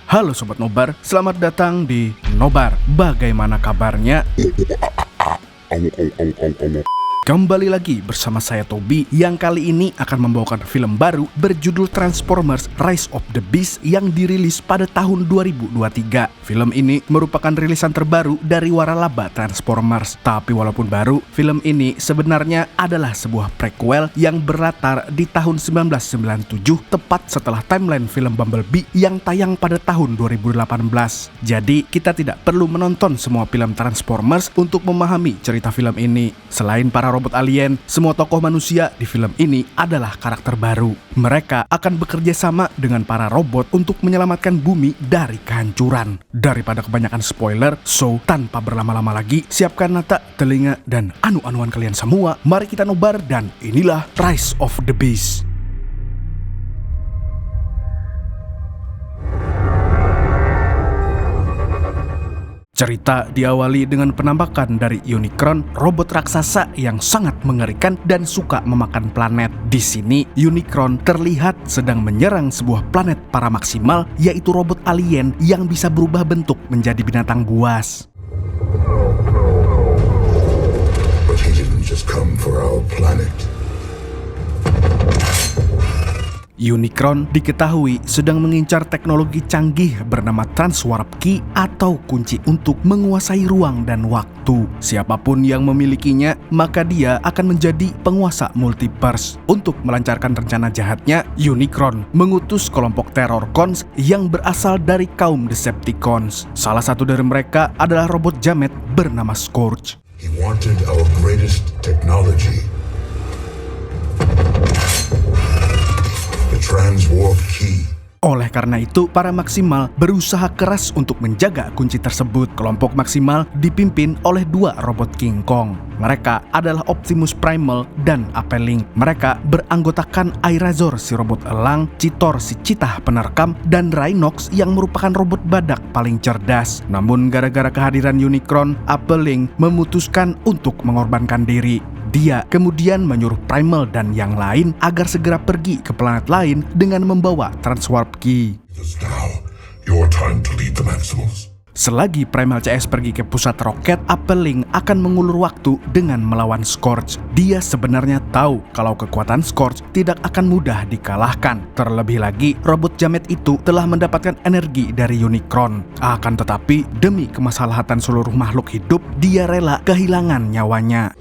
Halo Sobat Nobar, selamat datang di Nobar. Bagaimana kabarnya? Kembali lagi bersama saya Tobi yang kali ini akan membawakan film baru berjudul Transformers Rise of the Beasts yang dirilis pada tahun 2023. Film ini merupakan rilisan terbaru dari waralaba Transformers. Tapi walaupun baru, film ini sebenarnya adalah sebuah prequel yang berlatar di tahun 1997, tepat setelah timeline film Bumblebee yang tayang pada tahun 2018. Jadi kita tidak perlu menonton semua film Transformers untuk memahami cerita film ini. Selain para robot alien, semua tokoh manusia di film ini adalah karakter baru. Mereka akan bekerja sama dengan para robot untuk menyelamatkan bumi dari kehancuran. Daripada kebanyakan spoiler, so tanpa berlama-lama lagi, siapkan mata, telinga, dan anu-anuan kalian semua. Mari kita nobar dan inilah Rise of the Beasts. Cerita diawali dengan penampakan dari Unicron, robot raksasa yang sangat mengerikan dan suka memakan planet. Di sini, Unicron terlihat sedang menyerang sebuah planet Paramaximal, yaitu robot alien yang bisa berubah bentuk menjadi binatang buas. But he didn't just come for our planet. Unicron diketahui sedang mengincar teknologi canggih bernama Transwarp Key atau kunci untuk menguasai ruang dan waktu. Siapapun yang memilikinya, maka dia akan menjadi penguasa multiverse. Untuk melancarkan rencana jahatnya, Unicron mengutus kelompok teror Cons yang berasal dari kaum Decepticons. Salah satu dari mereka adalah robot jamet bernama Scourge. He wanted our greatest technology. The Transwarp Key. Oleh karena itu, para Maximal berusaha keras untuk menjaga kunci tersebut. Kelompok Maximal dipimpin oleh dua robot King Kong. Mereka adalah Optimus Primal dan Apelink. Mereka beranggotakan Airazor si robot elang, Cheetor si citah penerkam, dan Rhinox yang merupakan robot badak paling cerdas. Namun gara-gara kehadiran Unicron, Apelink memutuskan untuk mengorbankan diri. Dia kemudian menyuruh Primal dan yang lain agar segera pergi ke planet lain dengan membawa Transwarp Key. It is now your time to lead the Maximals. Selagi Primal CS pergi ke pusat roket, Apelink akan mengulur waktu dengan melawan Scourge. Dia sebenarnya tahu kalau kekuatan Scourge tidak akan mudah dikalahkan. Terlebih lagi, robot jamet itu telah mendapatkan energi dari Unicron. Akan tetapi, demi kemaslahatan seluruh makhluk hidup, dia rela kehilangan nyawanya.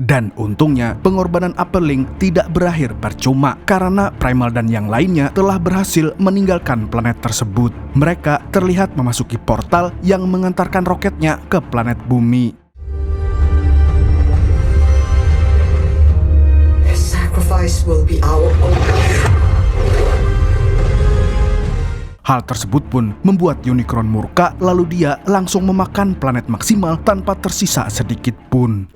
Dan untungnya, pengorbanan Apelink tidak berakhir percuma karena Primal dan yang lainnya telah berhasil meninggalkan planet tersebut. Mereka terlihat memasuki portal yang mengantarkan roketnya ke planet bumi. His sacrifice will be our own. Hal tersebut pun membuat Unicron murka, lalu dia langsung memakan planet Maximal tanpa tersisa sedikit pun.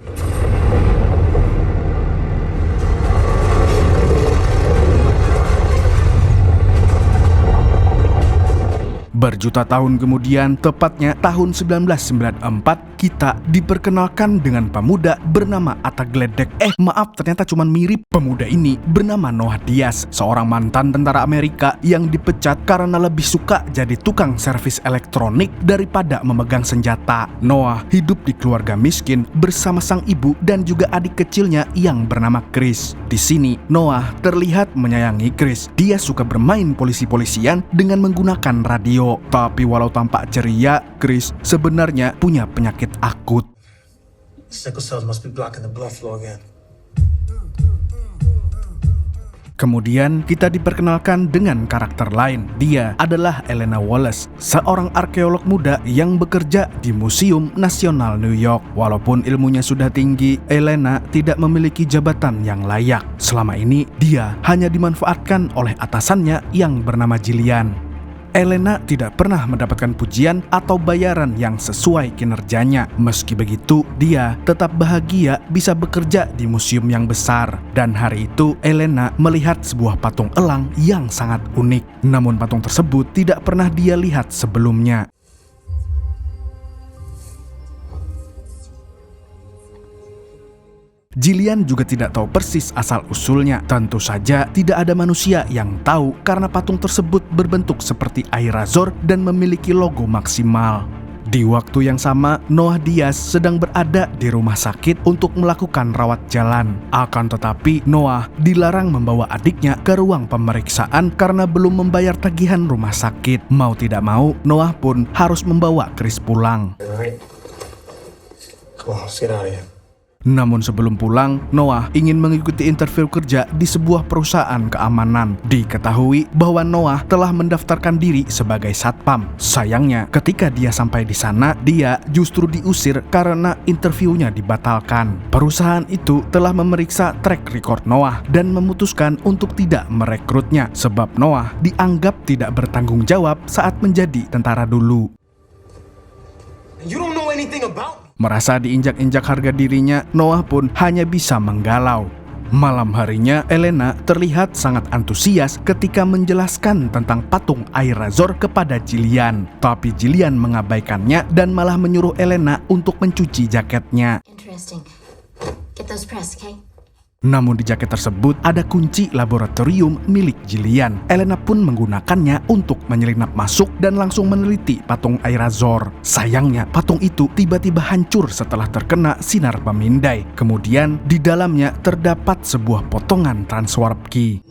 Berjuta tahun kemudian, tepatnya tahun 1994, kita diperkenalkan dengan pemuda bernama Atta Gledek. Maaf, ternyata cuma mirip. Pemuda ini bernama Noah Diaz, seorang mantan tentara Amerika yang dipecat karena lebih suka jadi tukang servis elektronik daripada memegang senjata. Noah hidup di keluarga miskin bersama sang ibu dan juga adik kecilnya yang bernama Chris. Di sini, Noah terlihat menyayangi Chris. Dia suka bermain polisi-polisian dengan menggunakan radio. Tapi walau tampak ceria, Chris sebenarnya punya penyakit akut. Sickle cells must be blocking the blood flow again. Kemudian kita diperkenalkan dengan karakter lain. Dia adalah Elena Wallace, seorang arkeolog muda yang bekerja di Museum Nasional New York. Walaupun ilmunya sudah tinggi, Elena tidak memiliki jabatan yang layak. Selama ini, dia hanya dimanfaatkan oleh atasannya yang bernama Jillian. Elena tidak pernah mendapatkan pujian atau bayaran yang sesuai kinerjanya. Meski begitu, dia tetap bahagia bisa bekerja di museum yang besar. Dan hari itu, Elena melihat sebuah patung elang yang sangat unik. Namun patung tersebut tidak pernah dia lihat sebelumnya. Jillian juga tidak tahu persis asal-usulnya. Tentu saja tidak ada manusia yang tahu karena patung tersebut berbentuk seperti air razor dan memiliki logo maksimal. Di waktu yang sama, Noah Diaz sedang berada di rumah sakit untuk melakukan rawat jalan. Akan tetapi, Noah dilarang membawa adiknya ke ruang pemeriksaan karena belum membayar tagihan rumah sakit. Mau tidak mau, Noah pun harus membawa Chris pulang. Alright. Come on, let's get out of here. Namun sebelum pulang, Noah ingin mengikuti interview kerja di sebuah perusahaan keamanan. Diketahui bahwa Noah telah mendaftarkan diri sebagai satpam. Sayangnya, ketika dia sampai di sana, dia justru diusir karena interviewnya dibatalkan. Perusahaan itu telah memeriksa track record Noah dan memutuskan untuk tidak merekrutnya sebab Noah dianggap tidak bertanggung jawab saat menjadi tentara dulu. You don't know anything about me. Merasa diinjak-injak harga dirinya, Noah pun hanya bisa menggalau. Malam harinya, Elena terlihat sangat antusias ketika menjelaskan tentang patung air razor kepada Jillian. Tapi Jillian mengabaikannya dan malah menyuruh Elena untuk mencuci jaketnya. Interesting. Get those pressed, okay? Namun di jaket tersebut ada kunci laboratorium milik Jillian. Elena pun menggunakannya untuk menyelinap masuk dan langsung meneliti patung air razor. Sayangnya, patung itu tiba-tiba hancur setelah terkena sinar pemindai. Kemudian, di dalamnya terdapat sebuah potongan transwarp key.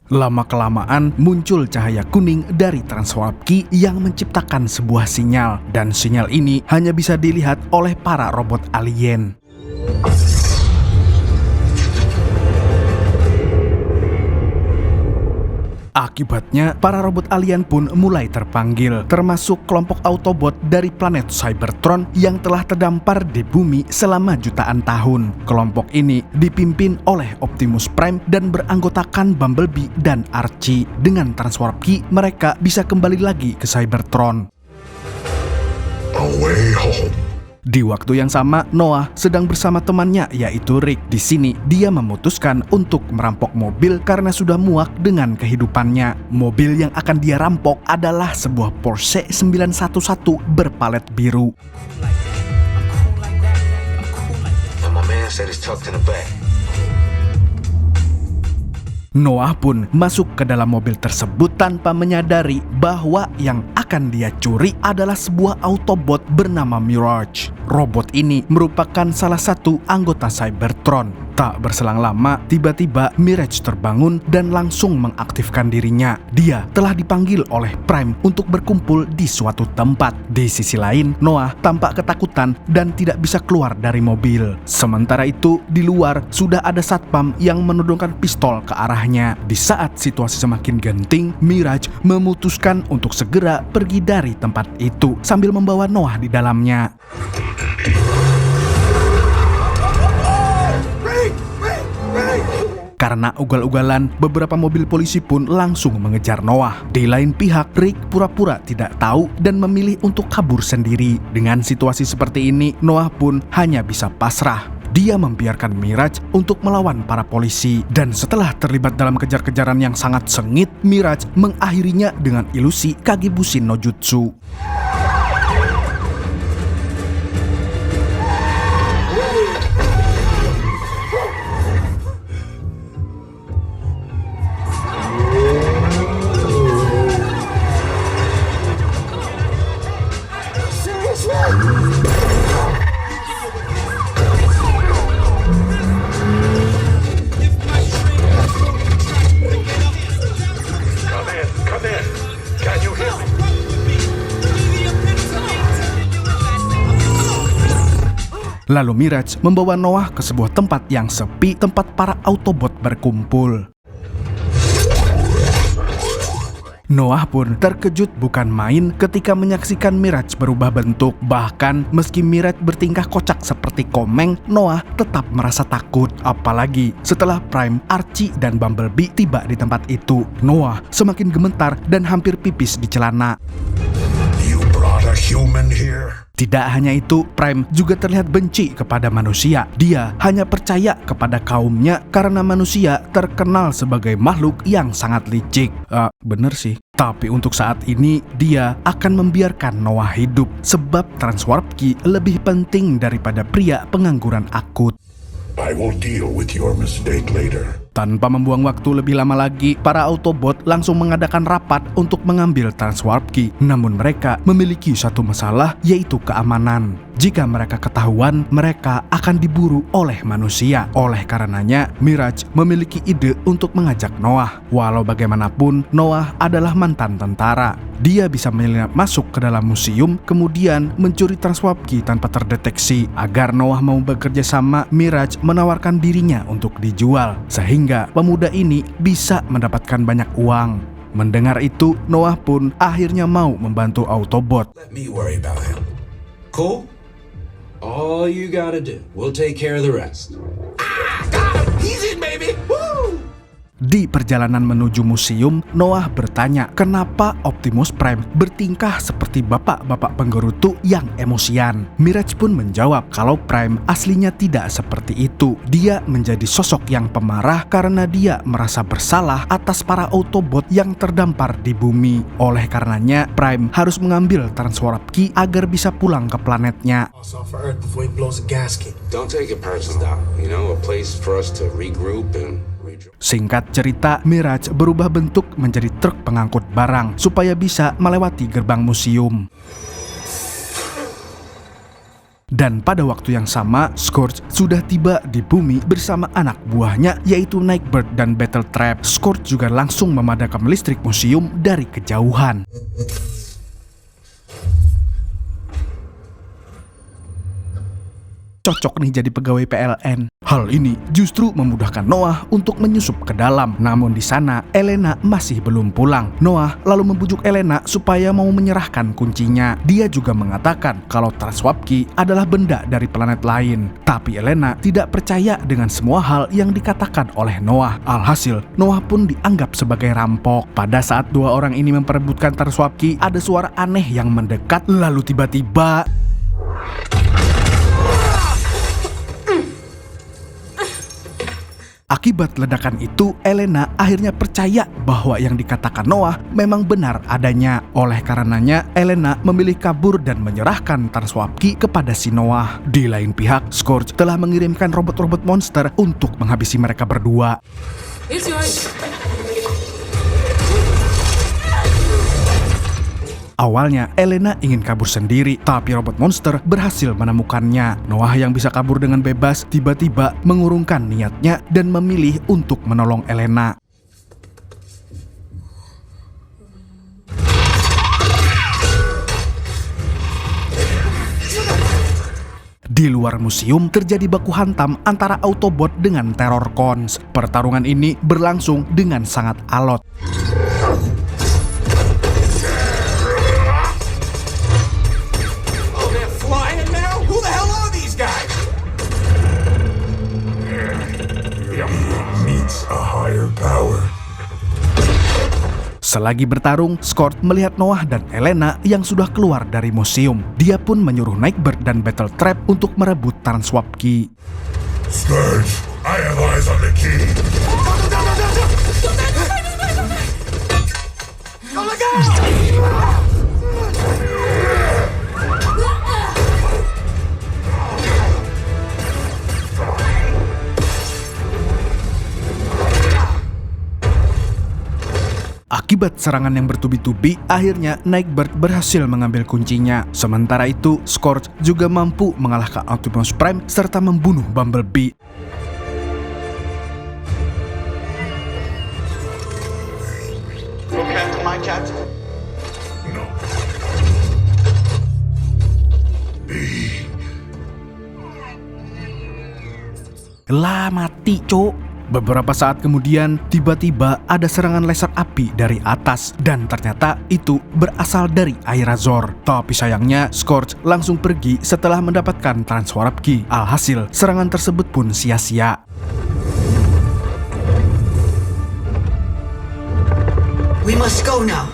Lama-kelamaan muncul cahaya kuning dari transwarp key yang menciptakan sebuah sinyal. Dan sinyal ini hanya bisa dilihat oleh para robot alien. Akibatnya, para robot alien pun mulai terpanggil, termasuk kelompok Autobot dari planet Cybertron yang telah terdampar di bumi selama jutaan tahun. Kelompok ini dipimpin oleh Optimus Prime dan beranggotakan Bumblebee dan Archie. Dengan transwarp key, mereka bisa kembali lagi ke Cybertron. Away home. Di waktu yang sama, Noah sedang bersama temannya yaitu Rick. Di sini, dia memutuskan untuk merampok mobil karena sudah muak dengan kehidupannya. Mobil yang akan dia rampok adalah sebuah Porsche 911 berpalet biru. My man said it's tucked in the back. Noah pun masuk ke dalam mobil tersebut tanpa menyadari bahwa yang akan dia curi adalah sebuah Autobot bernama Mirage. Robot ini merupakan salah satu anggota Cybertron. Tak berselang lama, tiba-tiba Mirage terbangun dan langsung mengaktifkan dirinya. Dia telah dipanggil oleh Prime untuk berkumpul di suatu tempat. Di sisi lain, Noah tampak ketakutan dan tidak bisa keluar dari mobil. Sementara itu, di luar sudah ada satpam yang menodongkan pistol ke arahnya. Di saat situasi semakin genting, Mirage memutuskan untuk segera pergi dari tempat itu sambil membawa Noah di dalamnya. Karena ugal-ugalan, beberapa mobil polisi pun langsung mengejar Noah. Di lain pihak, Rick pura-pura tidak tahu dan memilih untuk kabur sendiri. Dengan situasi seperti ini, Noah pun hanya bisa pasrah. Dia membiarkan Mirage untuk melawan para polisi. Dan setelah terlibat dalam kejar-kejaran yang sangat sengit, Mirage mengakhirinya dengan ilusi Kagebushin no Jutsu. Come in. Can you hear me? Lalu Mirage membawa Noah ke sebuah tempat yang sepi, tempat para Autobot berkumpul. Noah pun terkejut bukan main ketika menyaksikan Mirage berubah bentuk. Bahkan meski Mirage bertingkah kocak seperti komeng, Noah tetap merasa takut. Apalagi setelah Prime, Archie, dan Bumblebee tiba di tempat itu. Noah semakin gemetar dan hampir pipis di celana. You brought a human here? Tidak hanya itu, Prime juga terlihat benci kepada manusia. Dia hanya percaya kepada kaumnya karena manusia terkenal sebagai makhluk yang sangat licik. Bener sih. Tapi untuk saat ini, dia akan membiarkan Noah hidup sebab transwarp key lebih penting daripada pria pengangguran akut. I will deal with your mistake later. Tanpa membuang waktu lebih lama lagi, para Autobot langsung mengadakan rapat untuk mengambil transwarp key. Namun mereka memiliki satu masalah, yaitu keamanan. Jika mereka ketahuan, mereka akan diburu oleh manusia. Oleh karenanya, Mirage memiliki ide untuk mengajak Noah. Walau bagaimanapun, Noah adalah mantan tentara. Dia bisa menyelinap masuk ke dalam museum, kemudian mencuri transwarp key tanpa terdeteksi. Agar Noah mau bekerja sama, Mirage menawarkan dirinya untuk dijual, sehingga pemuda ini bisa mendapatkan banyak uang. Mendengar itu, Noah pun akhirnya mau membantu Autobot. Let me worry about him. Cool? All you gotta do. We'll take care of the rest. Got him! He's in, baby! Woo! Di perjalanan menuju museum, Noah bertanya kenapa Optimus Prime bertingkah seperti bapak-bapak penggerutu yang emosian. Mirage pun menjawab kalau Prime aslinya tidak seperti itu. Dia menjadi sosok yang pemarah karena dia merasa bersalah atas para Autobot yang terdampar di bumi. Oleh karenanya, Prime harus mengambil transwarp key agar bisa pulang ke planetnya. Off of Earth before he blows a gasket. Don't take it personal. You know, a place for us to regroup and Singkat cerita, Mirage berubah bentuk menjadi truk pengangkut barang supaya bisa melewati gerbang museum. Dan pada waktu yang sama, Scourge sudah tiba di bumi bersama anak buahnya yaitu Nightbird dan Battletrap. Scourge juga langsung memadamkan listrik museum dari kejauhan. Cocok nih jadi pegawai PLN. Hal ini justru memudahkan Noah untuk menyusup ke dalam. Namun di sana, Elena masih belum pulang. Noah lalu membujuk Elena supaya mau menyerahkan kuncinya. Dia juga mengatakan kalau transwarp key adalah benda dari planet lain. Tapi Elena tidak percaya dengan semua hal yang dikatakan oleh Noah. Alhasil, Noah pun dianggap sebagai rampok. Pada saat dua orang ini memperebutkan transwarp key, ada suara aneh yang mendekat. Lalu tiba-tiba akibat ledakan itu, Elena akhirnya percaya bahwa yang dikatakan Noah memang benar adanya. Oleh karenanya, Elena memilih kabur dan menyerahkan transwarp key kepada si Noah. Di lain pihak, Scourge telah mengirimkan robot-robot monster untuk menghabisi mereka berdua. It's yours. Awalnya, Elena ingin kabur sendiri, tapi robot monster berhasil menemukannya. Noah yang bisa kabur dengan bebas tiba-tiba mengurungkan niatnya dan memilih untuk menolong Elena. Di luar museum terjadi baku hantam antara Autobot dengan Terrorcons. Pertarungan ini berlangsung dengan sangat alot. Selagi bertarung, Scourge melihat Noah dan Elena yang sudah keluar dari museum. Dia pun menyuruh Nightbird dan Battletrap untuk merebut transwarp key. Scourge, I have eyes on the key. Oh my God! Akibat serangan yang bertubi-tubi, akhirnya Nightbird berhasil mengambil kuncinya. Sementara itu, Scourge juga mampu mengalahkan Optimus Prime serta membunuh Bumblebee. Captain, my captain. No. Lah mati, cuk. Beberapa saat kemudian, tiba-tiba ada serangan laser api dari atas dan ternyata itu berasal dari Airazor. Tapi sayangnya, Scourge langsung pergi setelah mendapatkan transwarp key. Alhasil, serangan tersebut pun sia-sia. We must go now.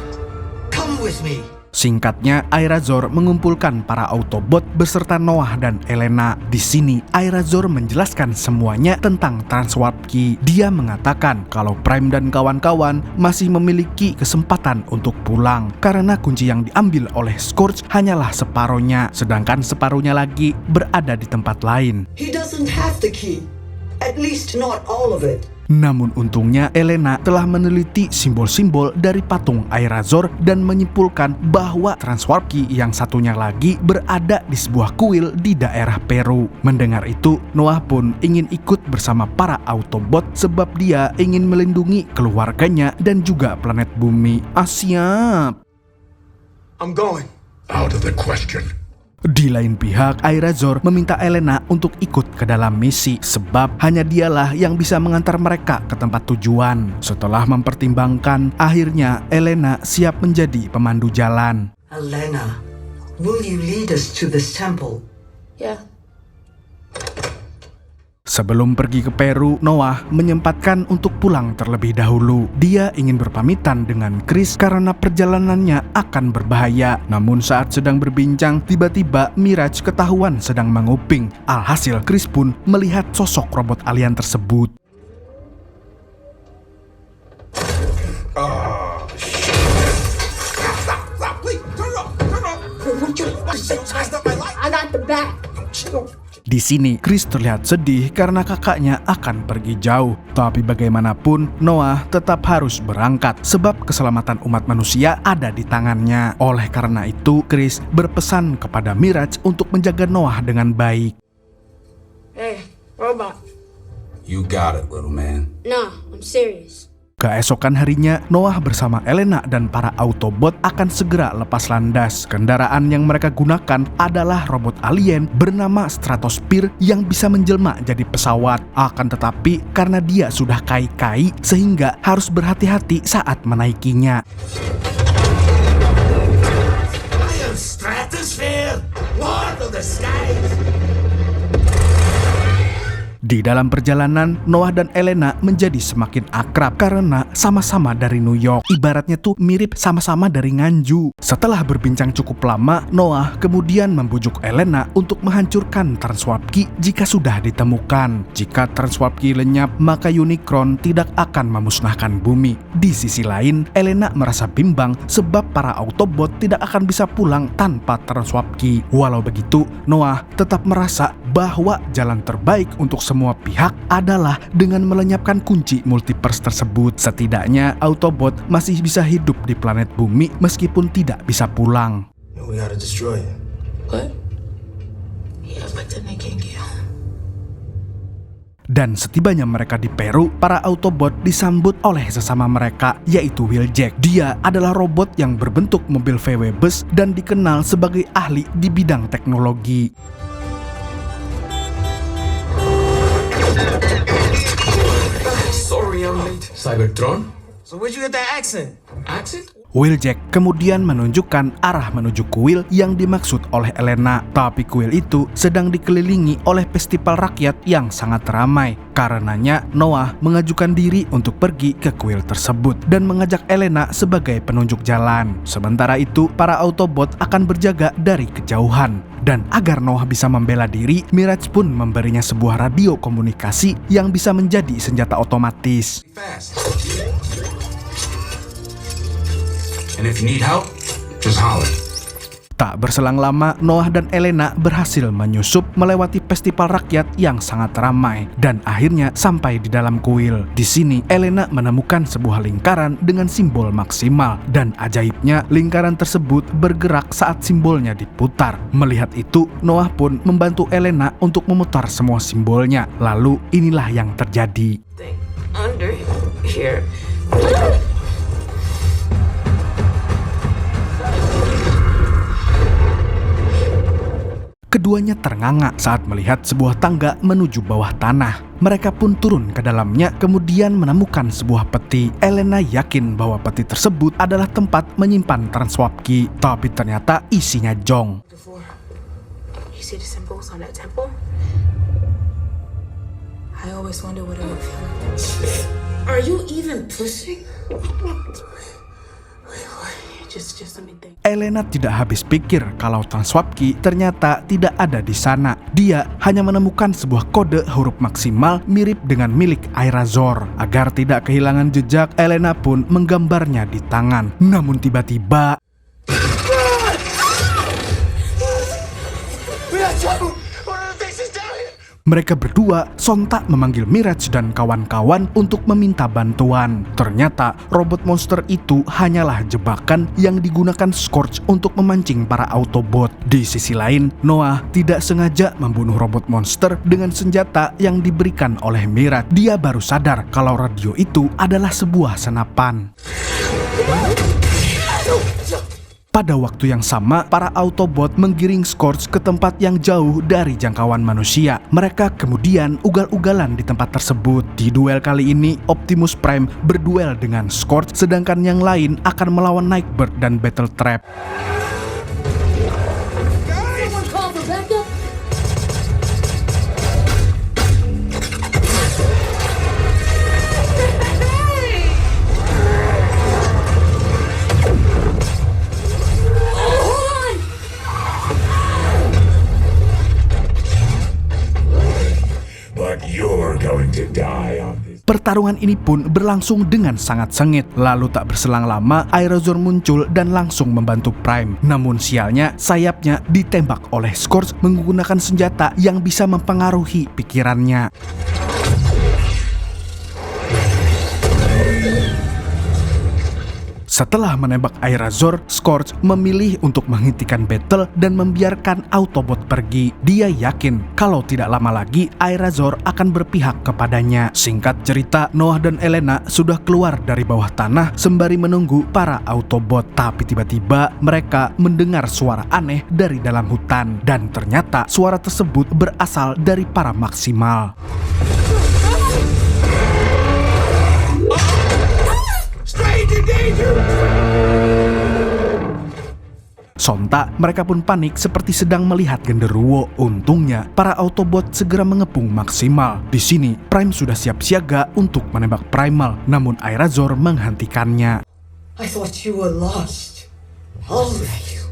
Come with me. Singkatnya, Airazor mengumpulkan para Autobot beserta Noah dan Elena. Di sini, Airazor menjelaskan semuanya tentang Transwarp Key. Dia mengatakan kalau Prime dan kawan-kawan masih memiliki kesempatan untuk pulang karena kunci yang diambil oleh Scourge hanyalah separuhnya, sedangkan separuhnya lagi berada di tempat lain. He doesn't have the key. At least not all of it. Namun untungnya Elena telah meneliti simbol-simbol dari patung Airazor dan menyimpulkan bahwa Transwarp Key yang satunya lagi berada di sebuah kuil di daerah Peru. Mendengar itu, Noah pun ingin ikut bersama para Autobot sebab dia ingin melindungi keluarganya dan juga planet bumi. Siap. I'm going. Out of the question. Di lain pihak, Airazor meminta Elena untuk ikut ke dalam misi sebab hanya dialah yang bisa mengantar mereka ke tempat tujuan. Setelah mempertimbangkan, akhirnya Elena siap menjadi pemandu jalan. Elena, will you lead us to this temple? Yeah. Sebelum pergi ke Peru, Noah menyempatkan untuk pulang terlebih dahulu. Dia ingin berpamitan dengan Chris karena perjalanannya akan berbahaya. Namun saat sedang berbincang, tiba-tiba Mirage ketahuan sedang menguping. Alhasil Chris pun melihat sosok robot alien tersebut. Stop, please. Turn off. I got the back. Di sini, Chris terlihat sedih karena kakaknya akan pergi jauh. Tapi bagaimanapun, Noah tetap harus berangkat sebab keselamatan umat manusia ada di tangannya. Oleh karena itu, Chris berpesan kepada Mirage untuk menjaga Noah dengan baik. Hey, robot. You got it, little man. Nah, I'm serious. Keesokan harinya, Noah bersama Elena dan para Autobot akan segera lepas landas. Kendaraan yang mereka gunakan adalah robot alien bernama Stratosphere yang bisa menjelma jadi pesawat. Akan tetapi, karena dia sudah kai-kai, sehingga harus berhati-hati saat menaikinya. I am Stratosphere, Lord of the Skies. Di dalam perjalanan, Noah dan Elena menjadi semakin akrab karena sama-sama dari New York. Ibaratnya tuh mirip sama-sama dari Nganju. Setelah berbincang cukup lama, Noah kemudian membujuk Elena untuk menghancurkan Transwarp Key jika sudah ditemukan. Jika Transwarp Key lenyap, maka Unicron tidak akan memusnahkan bumi. Di sisi lain, Elena merasa bimbang sebab para Autobot tidak akan bisa pulang tanpa Transwarp Key. Walau begitu, Noah tetap merasa bahwa jalan terbaik untuk semua pihak adalah dengan melenyapkan kunci multiverse tersebut. Setidaknya Autobot masih bisa hidup di planet bumi meskipun tidak bisa pulang. We gotta destroy it. What? Yeah, but then I can't get home. Dan setibanya mereka di Peru, para Autobot disambut oleh sesama mereka, yaitu Wheeljack. Dia adalah robot yang berbentuk mobil VW bus dan dikenal sebagai ahli di bidang teknologi. Sorry, I'm late. Cybertron? So where'd you get that accent? Accent? Wheeljack kemudian menunjukkan arah menuju kuil yang dimaksud oleh Elena. Tapi kuil itu sedang dikelilingi oleh festival rakyat yang sangat ramai. Karenanya, Noah mengajukan diri untuk pergi ke kuil tersebut dan mengajak Elena sebagai penunjuk jalan. Sementara itu, para Autobot akan berjaga dari kejauhan. Dan agar Noah bisa membela diri, Mirage pun memberinya sebuah radio komunikasi yang bisa menjadi senjata otomatis. Fast. And if you need help, just holler. Tak berselang lama, Noah dan Elena berhasil menyusup melewati festival rakyat yang sangat ramai dan akhirnya sampai di dalam kuil. Di sini, Elena menemukan sebuah lingkaran dengan simbol maksimal dan ajaibnya lingkaran tersebut bergerak saat simbolnya diputar. Melihat itu, Noah pun membantu Elena untuk memutar semua simbolnya. Lalu inilah yang terjadi. Under here. Keduanya ternganga saat melihat sebuah tangga menuju bawah tanah. Mereka pun turun ke dalamnya, kemudian menemukan sebuah peti. Elena yakin bahwa peti tersebut adalah tempat menyimpan Transwarp Key, tapi ternyata isinya jong. You see the symbols on that temple? I always wonder what it would feel like. Are you even pushing? Wait, what? Just let me think. Elena tidak habis pikir kalau transwarp key ternyata tidak ada di sana. Dia hanya menemukan sebuah kode huruf maksimal mirip dengan milik Airazor. Agar tidak kehilangan jejak, Elena pun menggambarnya di tangan. Namun tiba-tiba mereka berdua sontak memanggil Mirage dan kawan-kawan untuk meminta bantuan. Ternyata robot monster itu hanyalah jebakan yang digunakan Scourge untuk memancing para Autobot. Di sisi lain, Noah tidak sengaja membunuh robot monster dengan senjata yang diberikan oleh Mirage. Dia baru sadar kalau radio itu adalah sebuah senapan. Pada waktu yang sama, para Autobot menggiring Scourge ke tempat yang jauh dari jangkauan manusia. Mereka kemudian ugal-ugalan di tempat tersebut. Di duel kali ini, Optimus Prime berduel dengan Scourge, sedangkan yang lain akan melawan Nightbird dan Battletrap. Pertarungan ini pun berlangsung dengan sangat sengit. Lalu tak berselang lama, Airazor muncul dan langsung membantu Prime. Namun sialnya, sayapnya ditembak oleh Scourge menggunakan senjata yang bisa mempengaruhi pikirannya. Setelah menembak Airazor, Scourge memilih untuk menghentikan battle dan membiarkan Autobot pergi. Dia yakin kalau tidak lama lagi Airazor akan berpihak kepadanya. Singkat cerita, Noah dan Elena sudah keluar dari bawah tanah sembari menunggu para Autobot. Tapi tiba-tiba mereka mendengar suara aneh dari dalam hutan. Dan ternyata suara tersebut berasal dari para Maksimal. Sontak, mereka pun panik seperti sedang melihat genderuwo. Untungnya, para Autobot segera mengepung Maksimal. Di sini, Prime sudah siap siaga untuk menembak Primal, namun Airazor menghentikannya. I thought you were lost. All of you.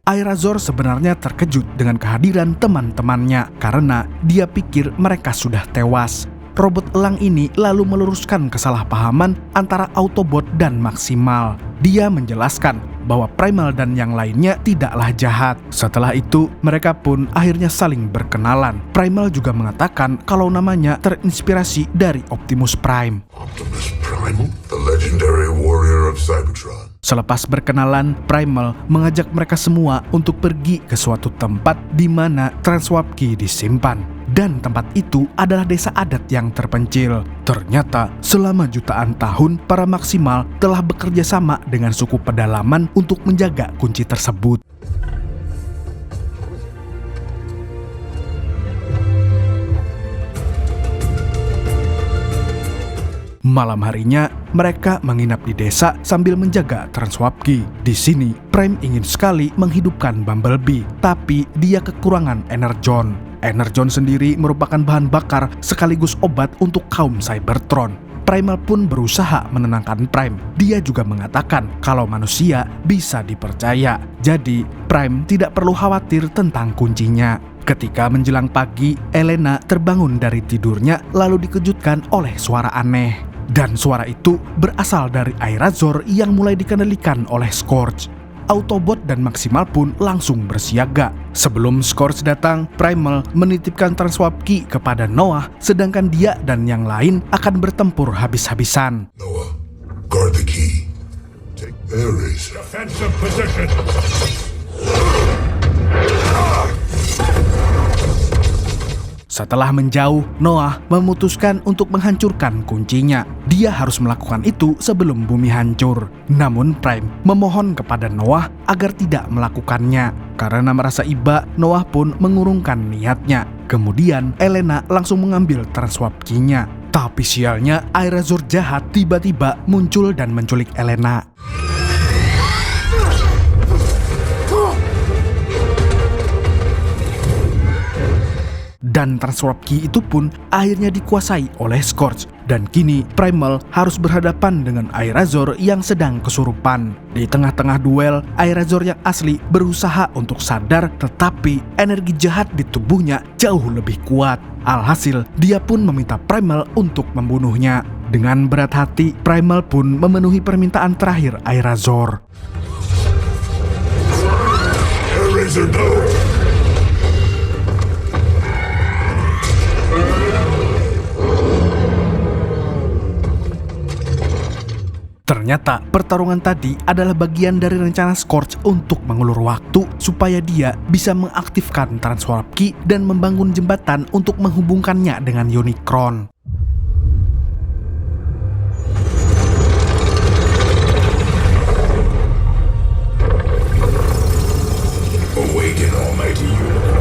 Airazor sebenarnya terkejut dengan kehadiran teman-temannya karena dia pikir mereka sudah tewas. Robot elang ini lalu meluruskan kesalahpahaman antara Autobot dan Maksimal. Dia menjelaskan bahwa Primal dan yang lainnya tidaklah jahat. Setelah itu, mereka pun akhirnya saling berkenalan. Primal juga mengatakan kalau namanya terinspirasi dari Optimus Prime. Optimus Prime, the legendary warrior of Cybertron. Selepas berkenalan, Primal mengajak mereka semua untuk pergi ke suatu tempat di mana Transwarp Key disimpan. Dan tempat itu adalah desa adat yang terpencil. Ternyata selama jutaan tahun, para Maksimal telah bekerja sama dengan suku pedalaman untuk menjaga kunci tersebut. Malam harinya, mereka menginap di desa sambil menjaga Transwarp Key. Di sini, Prime ingin sekali menghidupkan Bumblebee, tapi dia kekurangan energon. Energon sendiri merupakan bahan bakar sekaligus obat untuk kaum Cybertron. Primal pun berusaha menenangkan Prime. Dia juga mengatakan kalau manusia bisa dipercaya. Jadi, Prime tidak perlu khawatir tentang kuncinya. Ketika menjelang pagi, Elena terbangun dari tidurnya lalu dikejutkan oleh suara aneh. Dan suara itu berasal dari Airazor yang mulai dikendalikan oleh Scourge. Autobot dan Maksimal pun langsung bersiaga. Sebelum Scourge datang, Primal menitipkan Transwarp Key kepada Noah, sedangkan dia dan yang lain akan bertempur habis-habisan. Noah, guard the key. Take their razor. Defensive position. Setelah menjauh, Noah memutuskan untuk menghancurkan kuncinya. Dia harus melakukan itu sebelum bumi hancur. Namun Prime memohon kepada Noah agar tidak melakukannya. Karena merasa iba, Noah pun mengurungkan niatnya. Kemudian Elena langsung mengambil Transwarp Key-nya. Tapi sialnya, Airazor jahat tiba-tiba muncul dan menculik Elena. Dan Transwarp Key itu pun akhirnya dikuasai oleh Scourge. Dan kini Primal harus berhadapan dengan Airazor yang sedang kesurupan. Di tengah-tengah duel, Airazor yang asli berusaha untuk sadar, tetapi energi jahat di tubuhnya jauh lebih kuat. Alhasil, dia pun meminta Primal untuk membunuhnya. Dengan berat hati, Primal pun memenuhi permintaan terakhir Airazor. Hellraiser, no! Ternyata pertarungan tadi adalah bagian dari rencana Scorch untuk mengulur waktu supaya dia bisa mengaktifkan Transwarp Key dan membangun jembatan untuk menghubungkannya dengan Unicron. Awaken, almighty Unicron.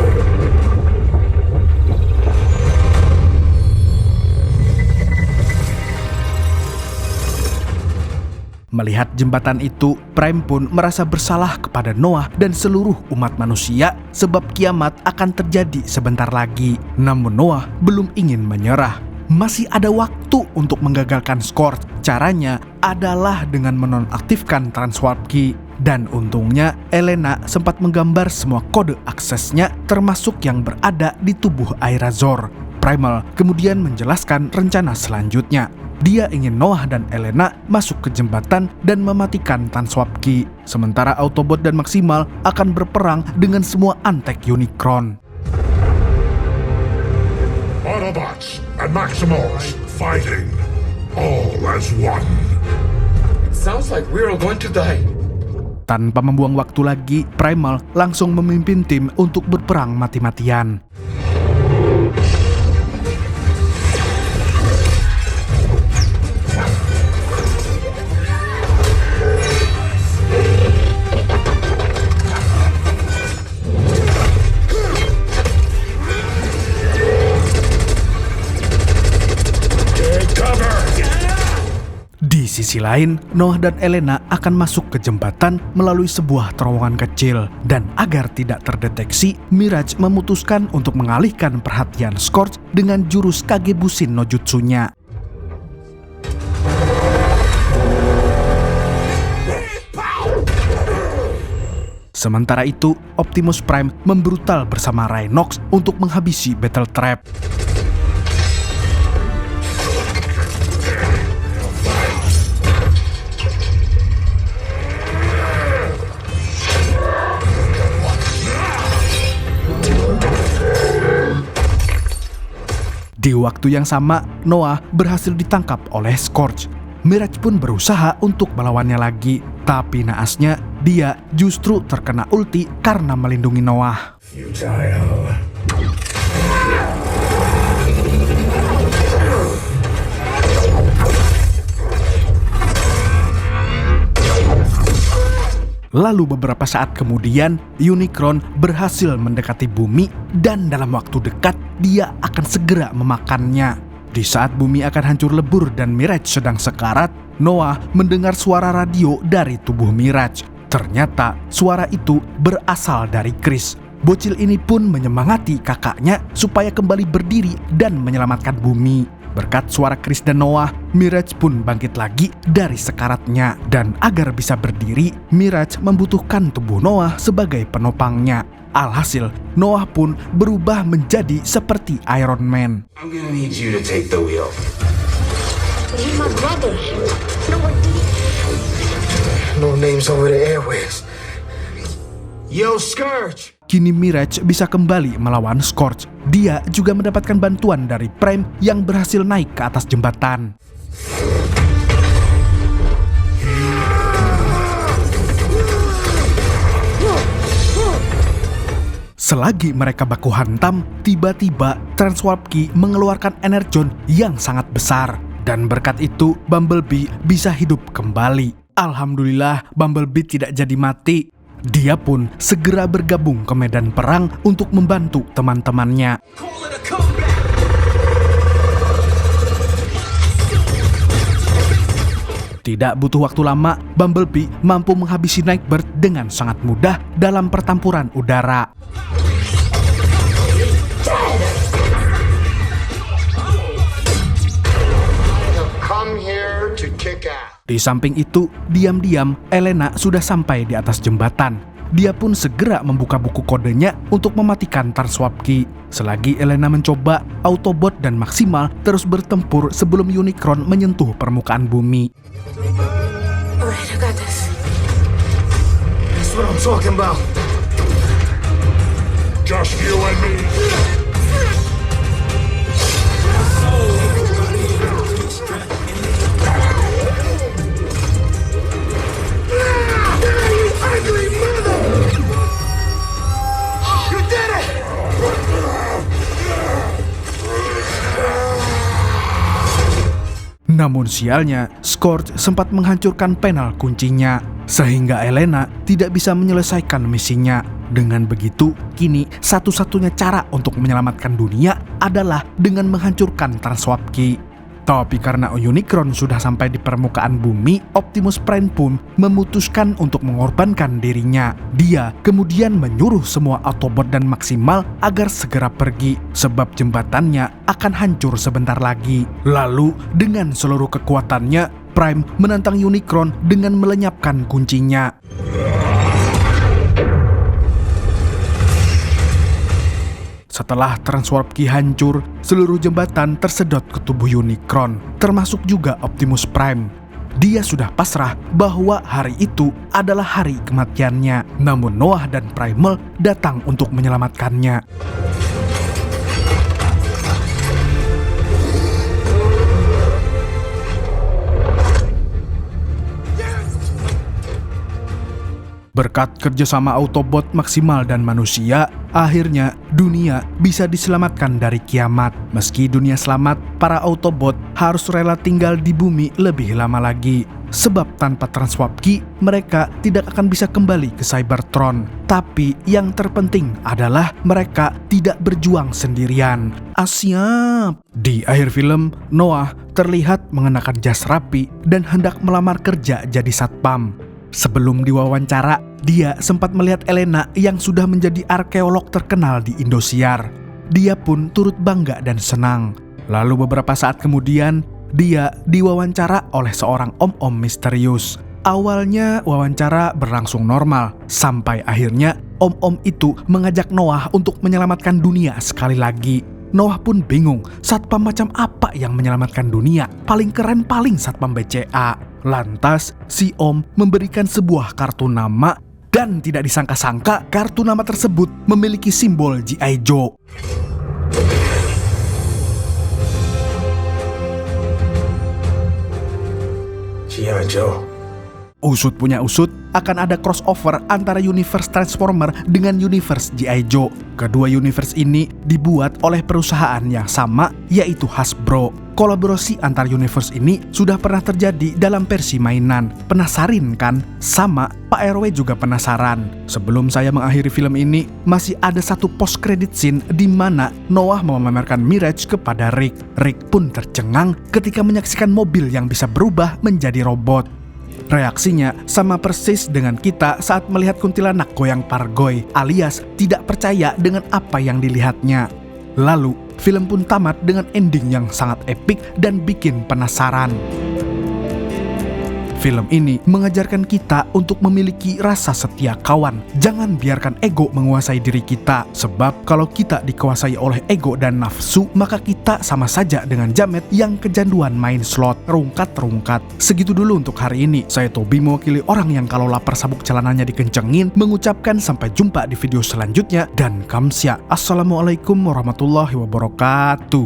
Melihat jembatan itu, Prime pun merasa bersalah kepada Noah dan seluruh umat manusia sebab kiamat akan terjadi sebentar lagi. Namun Noah belum ingin menyerah. Masih ada waktu untuk menggagalkan Scorch. Caranya adalah dengan menonaktifkan Transwarp Key. Dan untungnya, Elena sempat menggambar semua kode aksesnya termasuk yang berada di tubuh Airazor. Primal kemudian menjelaskan rencana selanjutnya. Dia ingin Noah dan Elena masuk ke jembatan dan mematikan Transwarp Key. Sementara Autobot dan Maximal akan berperang dengan semua antek Unicron. Autobots and Maximals fighting, all as one. It sounds like we're all going to die. Tanpa membuang waktu lagi, Primal langsung memimpin tim untuk berperang mati-matian. Di sisi lain, Noah dan Elena akan masuk ke jembatan melalui sebuah terowongan kecil. Dan agar tidak terdeteksi, Mirage memutuskan untuk mengalihkan perhatian Scorch dengan jurus Kagebunshin no Jutsunya. Sementara itu, Optimus Prime membrutal bersama Rhinox untuk menghabisi Battle Trap. Di waktu yang sama, Noah berhasil ditangkap oleh Scorch. Mirage pun berusaha untuk melawannya lagi, tapi naasnya dia justru terkena ulti karena melindungi Noah. Futile. Lalu beberapa saat kemudian, Unicron berhasil mendekati bumi dan dalam waktu dekat dia akan segera memakannya. Di saat bumi akan hancur lebur dan Mirage sedang sekarat, Noah mendengar suara radio dari tubuh Mirage. Ternyata suara itu berasal dari Chris. Bocil ini pun menyemangati kakaknya supaya kembali berdiri dan menyelamatkan bumi. Berkat suara Chris dan Noah, Mirage pun bangkit lagi dari sekaratnya. Dan agar bisa berdiri, Mirage membutuhkan tubuh Noah sebagai penopangnya. Alhasil, Noah pun berubah menjadi seperti Iron Man. I'm gonna need you to take the wheel. You're my brother. No names over the airwaves. Yo, Scourge! Kini Mirage bisa kembali melawan Scorch. Dia juga mendapatkan bantuan dari Prime yang berhasil naik ke atas jembatan. Selagi mereka baku hantam, tiba-tiba Transwarp Key mengeluarkan energon yang sangat besar. Dan berkat itu, Bumblebee bisa hidup kembali. Alhamdulillah, Bumblebee tidak jadi mati. Dia pun segera bergabung ke medan perang untuk membantu teman-temannya. Tidak butuh waktu lama, Bumblebee mampu menghabisi Nightbird dengan sangat mudah dalam pertempuran udara. Di samping itu, diam-diam Elena sudah sampai di atas jembatan. Dia pun segera membuka buku kodenya untuk mematikan Transwapki. Selagi Elena mencoba, Autobot dan Maximal terus bertempur sebelum Unicron menyentuh permukaan bumi. Alright, I got this. That's what I'm talking about. Just you and me. Namun sialnya, Scourge sempat menghancurkan panel kuncinya, sehingga Elena tidak bisa menyelesaikan misinya. Dengan begitu, kini satu-satunya cara untuk menyelamatkan dunia adalah dengan menghancurkan Transwapki. Tapi karena Unicron sudah sampai di permukaan bumi, Optimus Prime pun memutuskan untuk mengorbankan dirinya. Dia kemudian menyuruh semua Autobot dan Maximal agar segera pergi, sebab jembatannya akan hancur sebentar lagi. Lalu, dengan seluruh kekuatannya, Prime menantang Unicron dengan melenyapkan kuncinya. Setelah Transwarp-Ki hancur, seluruh jembatan tersedot ke tubuh Unicron, termasuk juga Optimus Prime. Dia sudah pasrah bahwa hari itu adalah hari kematiannya. Namun Noah dan Primal datang untuk menyelamatkannya. Berkat kerjasama Autobot, Maximal, dan manusia, akhirnya dunia bisa diselamatkan dari kiamat. Meski dunia selamat, para Autobot harus rela tinggal di bumi lebih lama lagi. Sebab tanpa Transwarp-Ki, mereka tidak akan bisa kembali ke Cybertron. Tapi yang terpenting adalah mereka tidak berjuang sendirian. Asyap! Di akhir film, Noah terlihat mengenakan jas rapi dan hendak melamar kerja jadi satpam. Sebelum diwawancara, dia sempat melihat Elena yang sudah menjadi arkeolog terkenal di Indosiar. Dia pun turut bangga dan senang. Lalu beberapa saat kemudian, dia diwawancara oleh seorang om-om misterius. Awalnya wawancara berlangsung normal, sampai akhirnya om-om itu mengajak Noah untuk menyelamatkan dunia sekali lagi. Noah pun bingung, satpam macam apa yang menyelamatkan dunia? Paling keren paling satpam BCA. Lantas, si Om memberikan sebuah kartu nama dan tidak disangka-sangka kartu nama tersebut memiliki simbol G.I. Joe. G.I. Joe. Usut punya usut, akan ada crossover antara universe Transformer dengan universe G.I. Joe. Kedua universe ini dibuat oleh perusahaan yang sama, yaitu Hasbro. Kolaborasi antar universe ini sudah pernah terjadi dalam versi mainan. Penasaran kan? Sama, Pak RW juga penasaran. Sebelum saya mengakhiri film ini, masih ada satu post credit scene di mana Noah memamerkan Mirage kepada Rick. Rick pun tercengang ketika menyaksikan mobil yang bisa berubah menjadi robot. Reaksinya sama persis dengan kita saat melihat kuntilanak goyang pargoy, alias tidak percaya dengan apa yang dilihatnya. Lalu, film pun tamat dengan ending yang sangat epik dan bikin penasaran. Film ini mengajarkan kita untuk memiliki rasa setia kawan. Jangan biarkan ego menguasai diri kita. Sebab kalau kita dikuasai oleh ego dan nafsu, maka kita sama saja dengan jamet yang kecanduan main slot, rungkat-rungkat. Segitu dulu untuk hari ini. Saya Tobi mewakili orang yang kalau lapar sabuk celananya dikencengin, mengucapkan sampai jumpa di video selanjutnya dan kamsya. Assalamualaikum warahmatullahi wabarakatuh.